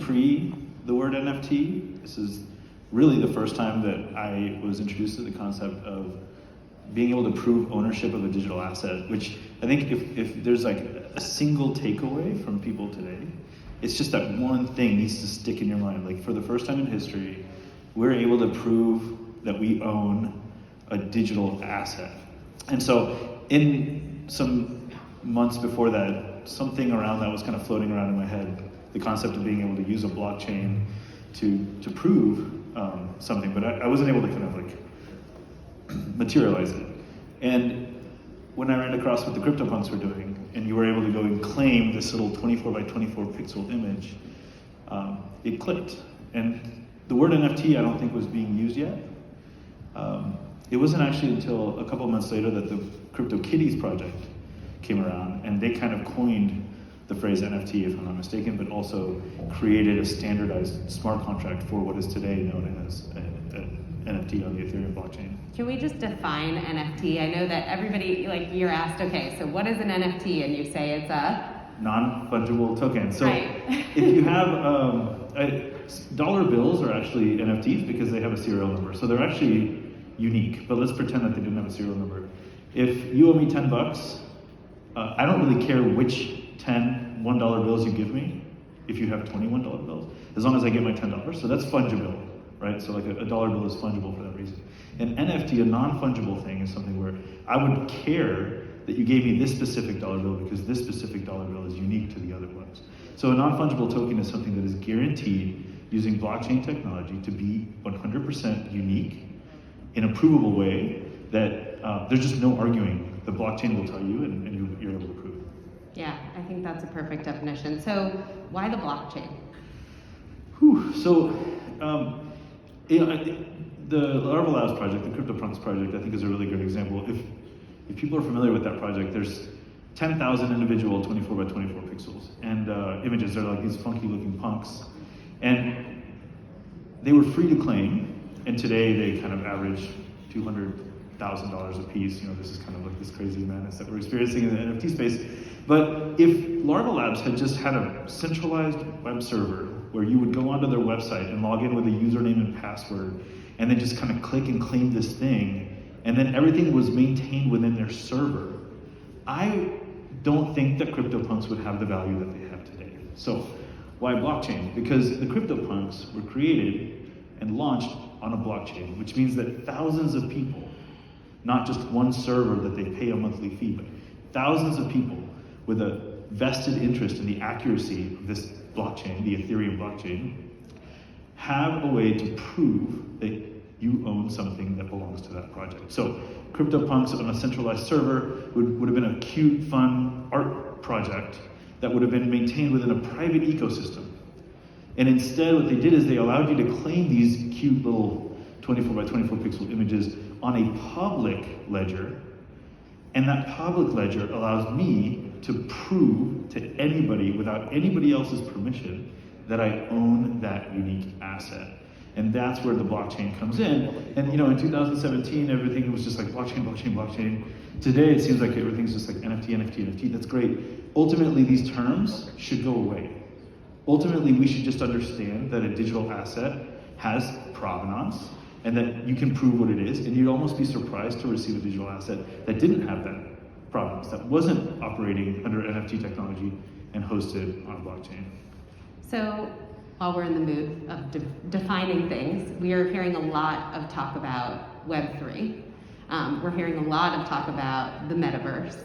pre the word NFT. This is really the first time that I was introduced to the concept of being able to prove ownership of a digital asset, which I think if there's like a single takeaway from people today, it's just that one thing needs to stick in your mind. Like, for the first time in history, we're able to prove that we own a digital asset. And so in some months before that, something around that was kind of floating around in my head, the concept of being able to use a blockchain to prove something, but I wasn't able to kind of like materialize it. And when I ran across what the CryptoPunks were doing, and you were able to go and claim this little 24 by 24 pixel image, it clicked. And the word NFT I don't think was being used yet. It wasn't actually until a couple of months later that the CryptoKitties project came around, and they kind of coined the phrase NFT, if I'm not mistaken, but also created a standardized smart contract for what is today known as an NFT on the Ethereum blockchain. Can we just define NFT? I know that everybody, like, you're asked, okay, so what is an NFT? And you say it's a non-fungible token. So right. If you have dollar bills are actually NFTs because they have a serial number. So they're actually unique, but let's pretend that they didn't have a serial number. If you owe me $10, I don't really care which 10 $1 bills you give me if you have 21 dollar bills, as long as I get my $10. So that's fungible, right? So like a dollar bill is fungible for that reason. An NFT, a non-fungible thing, is something where I would care that you gave me this specific dollar bill because this specific dollar bill is unique to the other ones. So a non-fungible token is something that is guaranteed using blockchain technology to be 100% unique in a provable way that there's just no arguing. The blockchain will tell you, and you're able to prove it. Yeah, I think that's a perfect definition. So why the blockchain? So, the Larva Labs project, the CryptoPunks project, I think is a really good example. If people are familiar with that project, there's 10,000 individual 24 by 24 pixels and images. They're like these funky looking punks. And they were free to claim, and today they kind of average $200,000 a piece. This is kind of like this crazy madness that we're experiencing in the NFT space. But if Larva Labs had just had a centralized web server where you would go onto their website and log in with a username and password, and then just kind of click and claim this thing, and then everything was maintained within their server, I don't think that CryptoPunks would have the value that they have today. So why blockchain? Because the CryptoPunks were created and launched on a blockchain, which means that thousands of people, not just one server that they pay a monthly fee, but thousands of people with a vested interest in the accuracy of this blockchain, the Ethereum blockchain, have a way to prove that you own something that belongs to that project. So CryptoPunks on a centralized server would have been a cute, fun art project that would have been maintained within a private ecosystem. And instead, what they did is they allowed you to claim these cute little 24 by 24 pixel images on a public ledger. And that public ledger allows me to prove to anybody, without anybody else's permission, that I own that unique asset. And that's where the blockchain comes in. And in 2017, everything was just like blockchain, blockchain, blockchain. Today, it seems like everything's just like NFT, NFT, NFT. That's great. Ultimately, these terms should go away. Ultimately, we should just understand that a digital asset has provenance and that you can prove what it is. And you'd almost be surprised to receive a digital asset that didn't have that provenance, that wasn't operating under NFT technology and hosted on a blockchain. So while we're in the mood of defining things, we are hearing a lot of talk about Web3. We're hearing a lot of talk about the metaverse.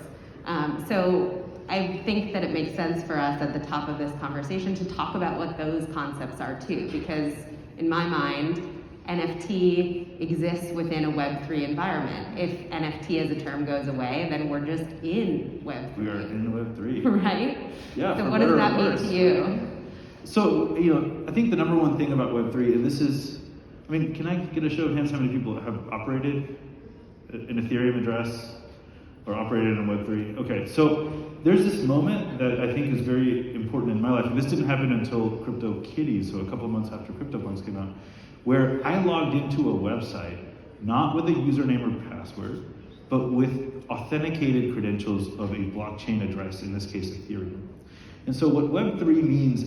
So I think that it makes sense for us at the top of this conversation to talk about what those concepts are too, because in my mind, NFT exists within a Web3 environment. If NFT as a term goes away, then we're just in Web3. We are in Web3. Right? Yeah. So what does that mean to you? So, I think the number one thing about Web3, and this is, can I get a show of hands how many people have operated an Ethereum address or operated in Web3? Okay, so there's this moment that I think is very important in my life, and this didn't happen until CryptoKitties, so a couple of months after CryptoPunks came out, where I logged into a website, not with a username or password, but with authenticated credentials of a blockchain address, in this case Ethereum. And so what Web3 means